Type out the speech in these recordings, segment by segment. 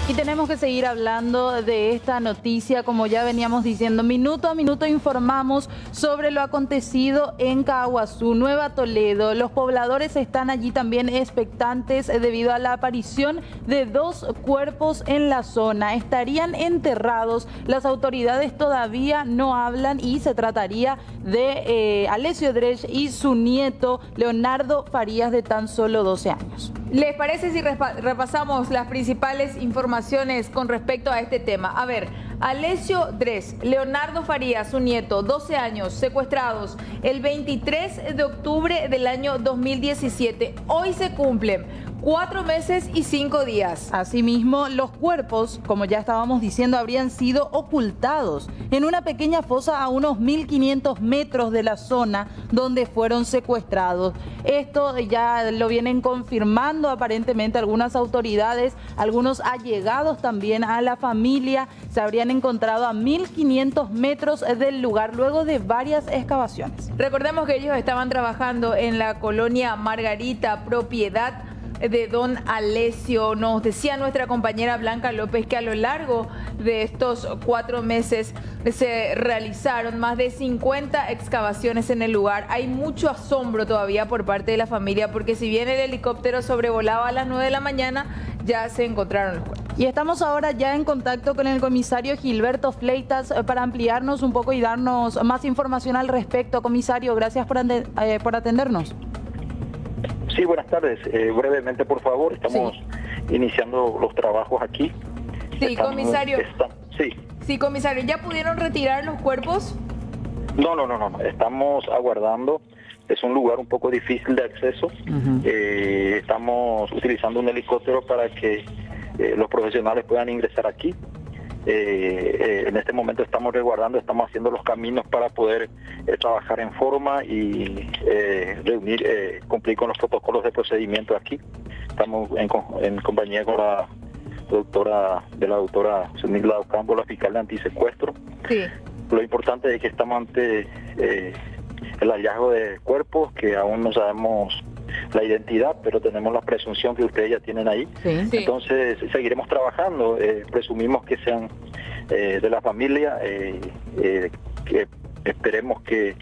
Y tenemos que seguir hablando de esta noticia, como ya veníamos diciendo, minuto a minuto informamos sobre lo acontecido en Caaguazú, Nueva Toledo. Los pobladores están allí también expectantes debido a la aparición de dos cuerpos en la zona. Estarían enterrados, las autoridades todavía no hablan y se trataría de Alessio Dresch y su nieto Leonardo Farías, de tan solo 12 años. ¿Les parece si repasamos las principales informaciones con respecto a este tema? A ver, Alessio Dresch, Leonardo Farías, su nieto, 12 años, secuestrados el 23 de octubre del año 2017. Hoy se cumplen 4 meses y 5 días. Asimismo, los cuerpos, como ya estábamos diciendo, habrían sido ocultados en una pequeña fosa a unos 1.500 metros de la zona donde fueron secuestrados. Esto ya lo vienen confirmando aparentemente algunas autoridades, algunos allegados también a la familia. Se habrían encontrado a 1.500 metros del lugar luego de varias excavaciones. Recordemos que ellos estaban trabajando en la colonia Margarita, propiedad de don Alessio. Nos decía nuestra compañera Blanca López que a lo largo de estos 4 meses se realizaron más de 50 excavaciones en el lugar. Hay mucho asombro todavía por parte de la familia, porque si bien el helicóptero sobrevolaba a las 9 de la mañana, ya se encontraron los cuerpos. Y estamos ahora ya en contacto con el comisario Gilberto Fleitas para ampliarnos un poco y darnos más información al respecto. Comisario, gracias por atendernos. Sí, buenas tardes. Brevemente, por favor, estamos iniciando los trabajos aquí. Sí, comisario. Sí. Sí, comisario, ¿ya pudieron retirar los cuerpos? No. Estamos aguardando. Es un lugar un poco difícil de acceso. Estamos utilizando un helicóptero para que los profesionales puedan ingresar aquí. En este momento estamos resguardando, estamos haciendo los caminos para poder trabajar en forma y cumplir con los protocolos de procedimiento aquí. Estamos en compañía con la doctora Sunila Ocampo, la fiscal de antisecuestro. Sí. Lo importante es que estamos ante el hallazgo de cuerpos que aún no sabemos la identidad, pero tenemos la presunción que ustedes ya tienen ahí. Sí. Entonces seguiremos trabajando, presumimos que sean de la familia, que esperemos que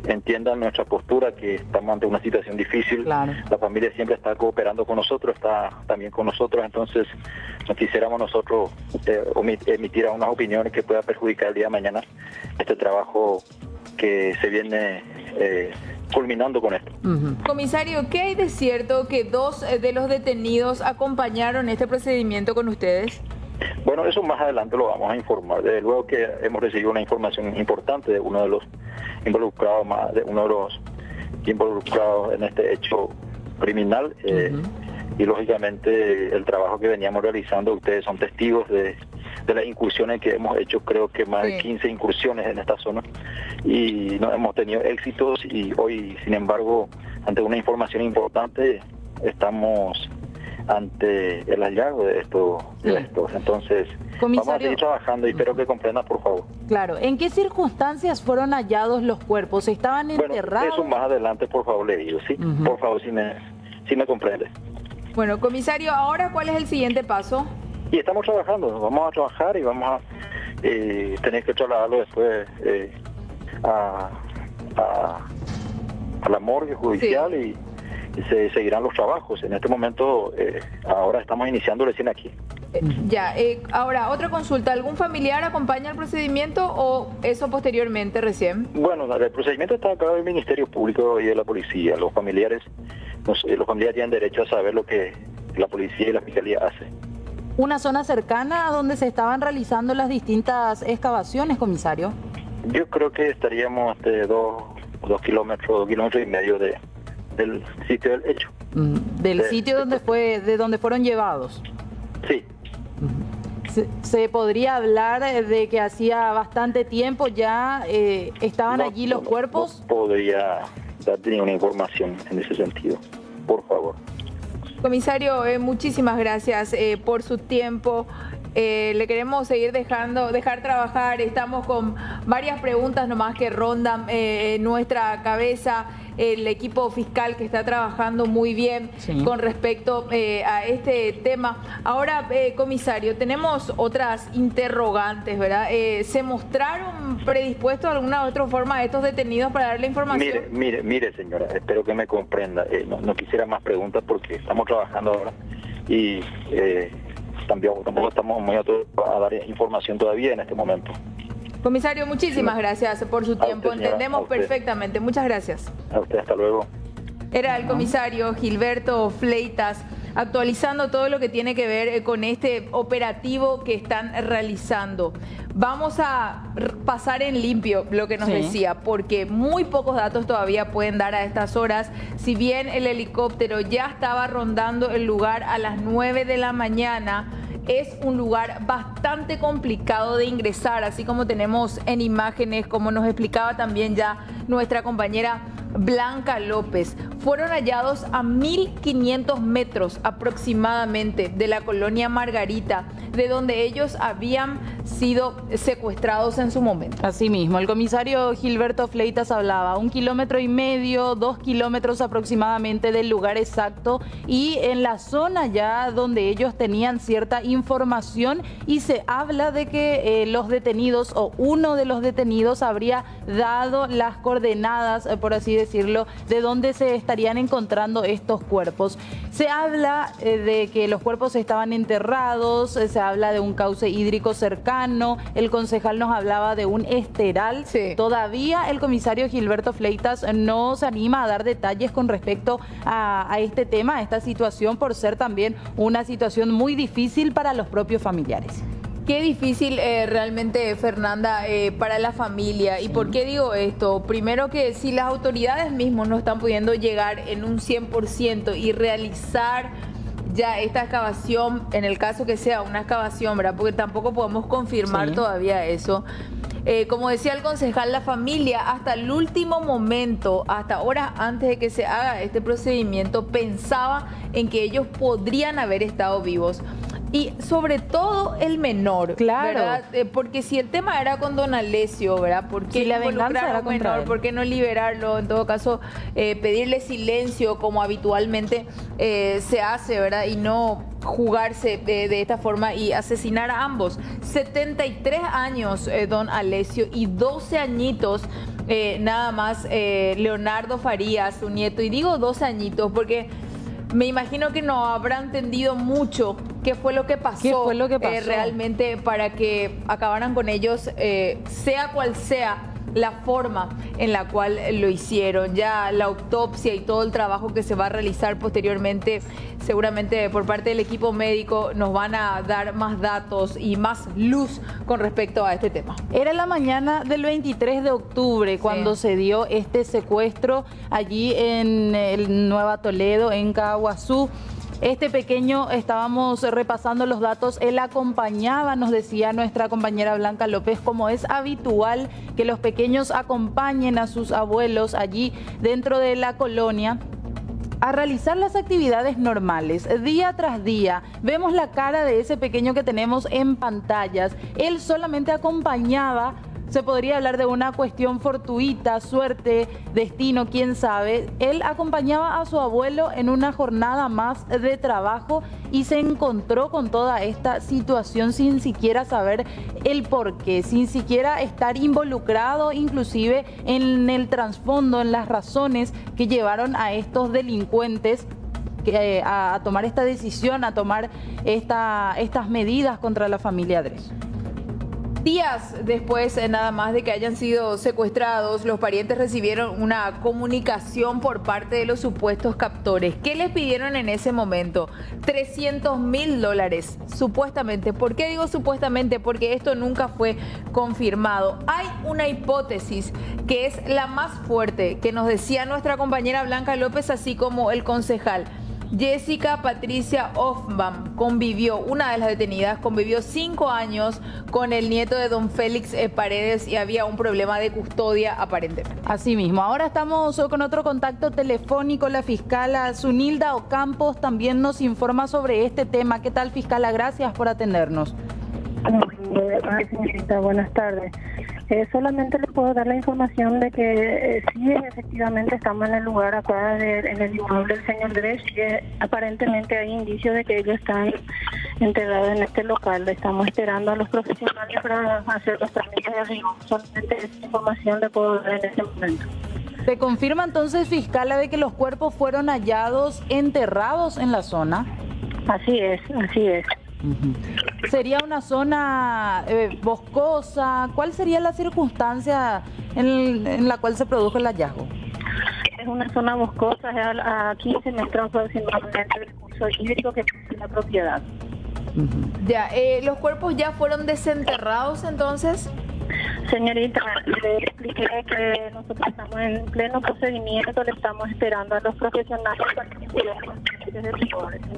entiendan nuestra postura, que estamos ante una situación difícil. Claro. La familia siempre está cooperando con nosotros, está también con nosotros, entonces no quisiéramos nosotros emitir unas opiniones que puedan perjudicar el día de mañana este trabajo que se viene culminando con esto. Comisario, ¿qué hay de cierto que 2 de los detenidos acompañaron este procedimiento con ustedes? Bueno, eso más adelante lo vamos a informar. Desde luego que hemos recibido una información importante de uno de los involucrados en este hecho criminal, y lógicamente el trabajo que veníamos realizando, ustedes son testigos de las incursiones que hemos hecho, creo que más de 15 incursiones en esta zona, y no hemos tenido éxitos, y hoy, sin embargo, ante una información importante, estamos ante el hallazgo de estos. Entonces, Comisario, vamos a seguir trabajando y espero que comprendan, por favor. Claro, ¿en qué circunstancias fueron hallados los cuerpos? ¿Estaban enterrados? Bueno, eso más adelante, por favor, le digo, ¿sí? Por favor, si me comprende. Bueno, comisario, ahora, ¿cuál es el siguiente paso? Y estamos trabajando, vamos a trabajar y vamos a tener que trasladarlo después a la morgue judicial, y se seguirán los trabajos. En este momento, ahora estamos iniciando recién aquí. Ahora, otra consulta, ¿algún familiar acompaña el procedimiento o eso posteriormente recién? Bueno, el procedimiento está a cargo del Ministerio Público y de la Policía. Los familiares tienen derecho a saber lo que la Policía y la Fiscalía hacen. ¿Una zona cercana a donde se estaban realizando las distintas excavaciones, comisario? Yo creo que estaríamos 2 kilómetros y medio del sitio del hecho. Del sitio de donde fueron llevados. Sí. ¿Se podría hablar de que hacía bastante tiempo ya estaban allí los cuerpos? No podría darte ninguna información en ese sentido, por favor. Comisario, muchísimas gracias por su tiempo. Le queremos seguir dejar trabajar. Estamos con varias preguntas nomás que rondan nuestra cabeza. el equipo fiscal que está trabajando muy bien con respecto a este tema. Ahora, comisario, tenemos otras interrogantes, ¿verdad? ¿Se mostraron predispuestos de alguna u otra forma a estos detenidos para darle información? Mire, señora, espero que me comprenda. No quisiera más preguntas porque estamos trabajando ahora y tampoco estamos muy a dar información todavía en este momento. Comisario, muchísimas gracias por su tiempo. Entendemos perfectamente. Muchas gracias. A usted, hasta luego. Era el comisario Gilberto Fleitas, actualizando todo lo que tiene que ver con este operativo que están realizando. Vamos a pasar en limpio lo que nos decía, porque muy pocos datos todavía pueden dar a estas horas. Si bien el helicóptero ya estaba rondando el lugar a las 9 de la mañana, es un lugar bastante complicado de ingresar, así como tenemos en imágenes, como nos explicaba también ya nuestra compañera Blanca López. Fueron hallados a 1.500 metros aproximadamente de la colonia Margarita, de donde ellos habían sido secuestrados en su momento. Así mismo, el comisario Gilberto Fleitas hablaba 1,5 kilómetros, 2 kilómetros aproximadamente del lugar exacto y en la zona ya donde ellos tenían cierta información, y se habla de que los detenidos o uno de los detenidos habría dado las coordenadas, por así decirlo, de dónde se estarían encontrando estos cuerpos. Se habla de que los cuerpos estaban enterrados, se habla de un cauce hídrico cercano, el concejal nos hablaba de un esteral. Todavía el comisario Gilberto Fleitas no se anima a dar detalles con respecto a este tema, a esta situación, por ser también una situación muy difícil para los propios familiares. Qué difícil realmente, Fernanda, para la familia. ¿Y por qué digo esto? Primero, que si las autoridades mismas no están pudiendo llegar en un 100% y realizar ya esta excavación, en el caso que sea una excavación, ¿verdad? Porque tampoco podemos confirmar todavía eso. Como decía el concejal, la familia hasta el último momento, hasta horas antes de que se haga este procedimiento, pensaba en que ellos podrían haber estado vivos. Y sobre todo el menor, ¿verdad? Porque si el tema era con don Alessio, ¿verdad? ¿Por qué la venganza era contra él? ¿Por qué no liberarlo? En todo caso, pedirle silencio como habitualmente se hace, ¿verdad? Y no jugarse de esta forma y asesinar a ambos. 73 años don Alessio y 12 añitos nada más Leonardo Farías, su nieto. Y digo 12 añitos porque me imagino que no habrá entendido mucho qué fue lo que pasó, realmente para que acabaran con ellos, sea cual sea la forma en la cual lo hicieron. Ya la autopsia y todo el trabajo que se va a realizar posteriormente, seguramente por parte del equipo médico, nos van a dar más datos y más luz con respecto a este tema. Era la mañana del 23 de octubre cuando se dio este secuestro allí en el Nueva Toledo, en Caaguazú. Este pequeño, estábamos repasando los datos, él acompañaba, nos decía nuestra compañera Blanca López, como es habitual que los pequeños acompañen a sus abuelos allí dentro de la colonia a realizar las actividades normales, día tras día. Vemos la cara de ese pequeño que tenemos en pantallas. Él solamente acompañaba. Se podría hablar de una cuestión fortuita, suerte, destino, quién sabe. Él acompañaba a su abuelo en una jornada más de trabajo y se encontró con toda esta situación sin siquiera saber el porqué, sin siquiera estar involucrado inclusive en el trasfondo, en las razones que llevaron a estos delincuentes a tomar esta decisión, a tomar estas medidas contra la familia Dres. Días después, nada más de que hayan sido secuestrados, los parientes recibieron una comunicación por parte de los supuestos captores. ¿Qué les pidieron en ese momento? $300.000, supuestamente. ¿Por qué digo supuestamente? Porque esto nunca fue confirmado. Hay una hipótesis que es la más fuerte, que nos decía nuestra compañera Blanca López, así como el concejal. Jessica Patricia Hoffman convivió, una de las detenidas, convivió 5 años con el nieto de don Félix Paredes y había un problema de custodia aparentemente. Así mismo. Ahora estamos con otro contacto telefónico. La fiscala Zunilda Ocampos también nos informa sobre este tema. ¿Qué tal, fiscala? Gracias por atendernos. Buenas tardes. Solamente le puedo dar la información de que sí, efectivamente estamos en el lugar acá, en el inmueble del señor Dres, y aparentemente hay indicios de que ellos están enterrados en este local. Estamos esperando a los profesionales para hacer los trámites de arriba. Solamente esa información le puedo dar en este momento. ¿Se confirma entonces, fiscal, de que los cuerpos fueron hallados enterrados en la zona? Así es, así es. ¿Sería una zona boscosa? ¿Cuál sería la circunstancia en la cual se produjo el hallazgo? Es una zona boscosa, es a 15 metros aproximadamente del curso hídrico que es la propiedad. Ya, ¿los cuerpos ya fueron desenterrados entonces? Señorita, le expliqué que nosotros estamos en pleno procedimiento, le estamos esperando a los profesionales para que se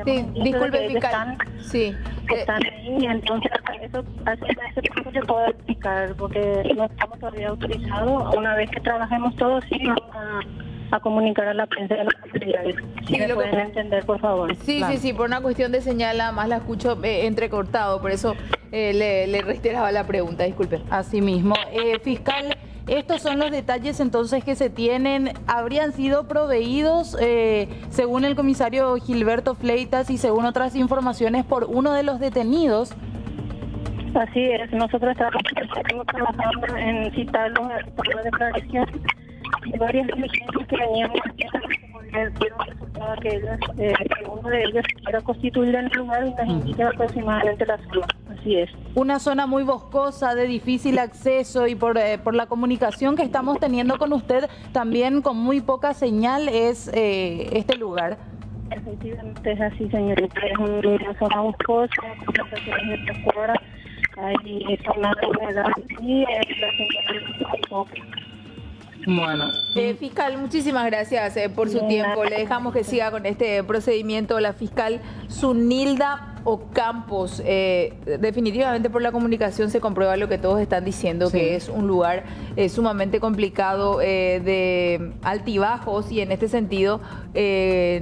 Sí, disculpe, fiscal. Sí. Están ahí, entonces eso hace tiempo le puedo explicar, porque no estamos todavía autorizados. Una vez que trabajemos todos, sí vamos a comunicar a la prensa de las autoridades. Sí, ¿Me pueden entender, por favor? Sí, claro. Sí, por una cuestión de señal, más la escucho entrecortado, por eso le reiteraba la pregunta, disculpe. Así mismo. Fiscal, estos son los detalles entonces que se tienen. ¿Habrían sido proveídos, según el comisario Gilberto Fleitas y según otras informaciones, por uno de los detenidos? Así es, nosotros estamos trabajando en citarlos a la declaración y varias diligencias que veníamos dieron resultado que uno de ellos quiera constituir en el lugar y nos indica aproximadamente la zona. Así es. Una zona muy boscosa, de difícil acceso, y por la comunicación que estamos teniendo con usted, también con muy poca señal es este lugar. Efectivamente es así, señorita. Es una zona boscosa, con plantaciones de cuadras, hay zonas de humedad y la señal es poca. Bueno. Fiscal, muchísimas gracias por su tiempo. Le dejamos que siga con este procedimiento la fiscal Zunilda Ocampos. Definitivamente por la comunicación se comprueba lo que todos están diciendo, sí, que es un lugar sumamente complicado, de altibajos, y en este sentido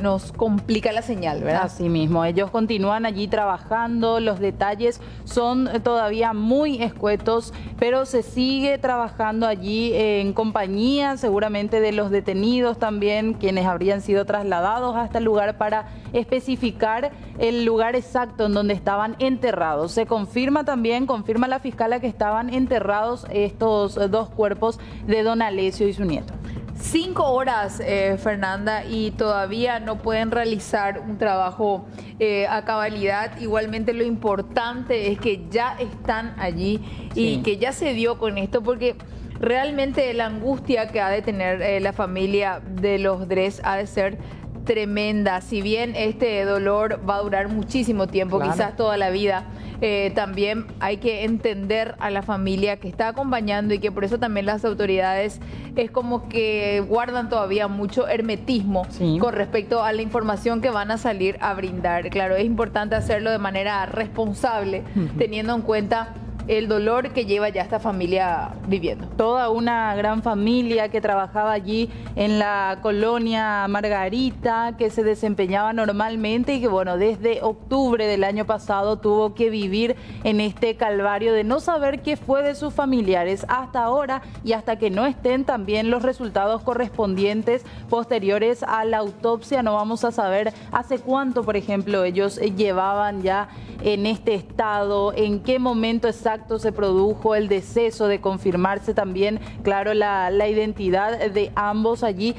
nos complica la señal, ¿verdad? Así mismo, ellos continúan allí trabajando, los detalles son todavía muy escuetos, pero se sigue trabajando allí en compañía seguramente de los detenidos también, quienes habrían sido trasladados hasta el lugar para especificar el lugar exacto en donde estaban enterrados. Se confirma también, confirma la fiscala, que estaban enterrados estos dos cuerpos de don Alessio y su nieto. 5 horas, Fernanda, y todavía no pueden realizar un trabajo a cabalidad. Igualmente lo importante es que ya están allí, sí, y que ya se dio con esto, porque realmente la angustia que ha de tener la familia de los Dres ha de ser tremenda. Si bien este dolor va a durar muchísimo tiempo, claro, quizás toda la vida, también hay que entender a la familia que está acompañando, y que por eso también las autoridades es como que guardan todavía mucho hermetismo, sí, con respecto a la información que van a salir a brindar. Claro, es importante hacerlo de manera responsable, teniendo en cuenta el dolor que lleva ya esta familia viviendo. Toda una gran familia que trabajaba allí en la colonia Margarita, que se desempeñaba normalmente y que, bueno, desde octubre del año pasado tuvo que vivir en este calvario de no saber qué fue de sus familiares hasta ahora, y hasta que no estén también los resultados correspondientes posteriores a la autopsia no vamos a saber hace cuánto, por ejemplo, ellos llevaban ya en este estado, en qué momento exacto se produjo el deceso, de confirmarse también, claro, la identidad de ambos allí.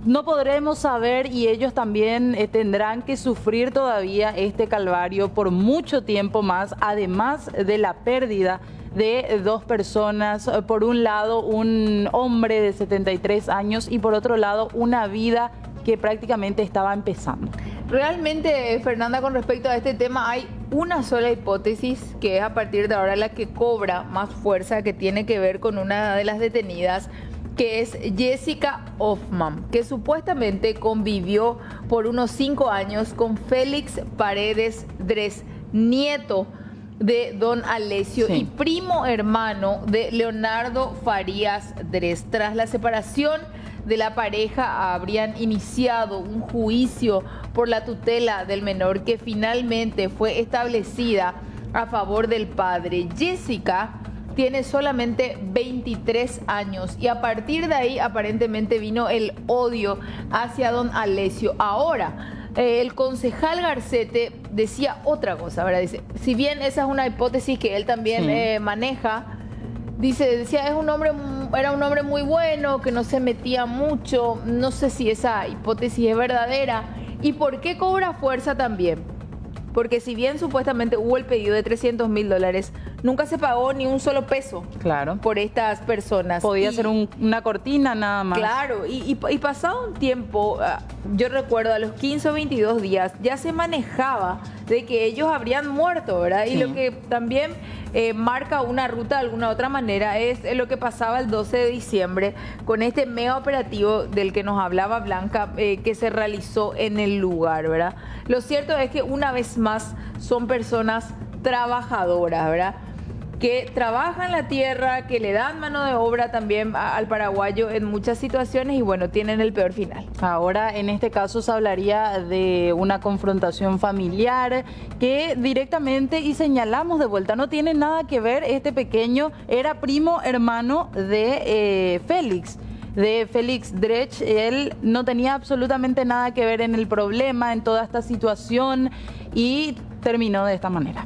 No podremos saber, y ellos también tendrán que sufrir todavía este calvario por mucho tiempo más, además de la pérdida de dos personas. Por un lado, un hombre de 73 años y por otro lado, una vida que prácticamente estaba empezando. Realmente, Fernanda, con respecto a este tema hay una sola hipótesis, que es a partir de ahora la que cobra más fuerza, que tiene que ver con una de las detenidas, que es Jessica Hoffman, que supuestamente convivió por unos 5 años con Félix Paredes Dres, nieto de don Alessio, sí, y primo hermano de Leonardo Farías Dres. Tras la separación de la pareja habrían iniciado un juicio por la tutela del menor, que finalmente fue establecida a favor del padre. Jessica tiene solamente 23 años y a partir de ahí aparentemente vino el odio hacia don Alessio. Ahora, el concejal Garcete decía otra cosa, ¿verdad? Dice, si bien esa es una hipótesis que él también maneja, decía, era un hombre muy bueno, que no se metía mucho, no sé si esa hipótesis es verdadera. ¿Y por qué cobra fuerza también? Porque si bien supuestamente hubo el pedido de $300.000, nunca se pagó ni un solo peso por estas personas. Podía ser una cortina nada más. Claro, y pasado un tiempo, yo recuerdo a los 15 o 22 días, ya se manejaba de que ellos habrían muerto, ¿verdad? Y lo que también marca una ruta de alguna otra manera es lo que pasaba el 12 de diciembre con este mega operativo del que nos hablaba Blanca, que se realizó en el lugar, ¿verdad? Lo cierto es que una vez más son personas trabajadoras, ¿verdad? Que trabajan la tierra, que le dan mano de obra también al paraguayo en muchas situaciones y bueno, tienen el peor final. Ahora, en este caso se hablaría de una confrontación familiar que directamente, y señalamos de vuelta, no tiene nada que ver, este pequeño era primo hermano de Félix Dretsch. Él no tenía absolutamente nada que ver en el problema, en toda esta situación, y terminó de esta manera.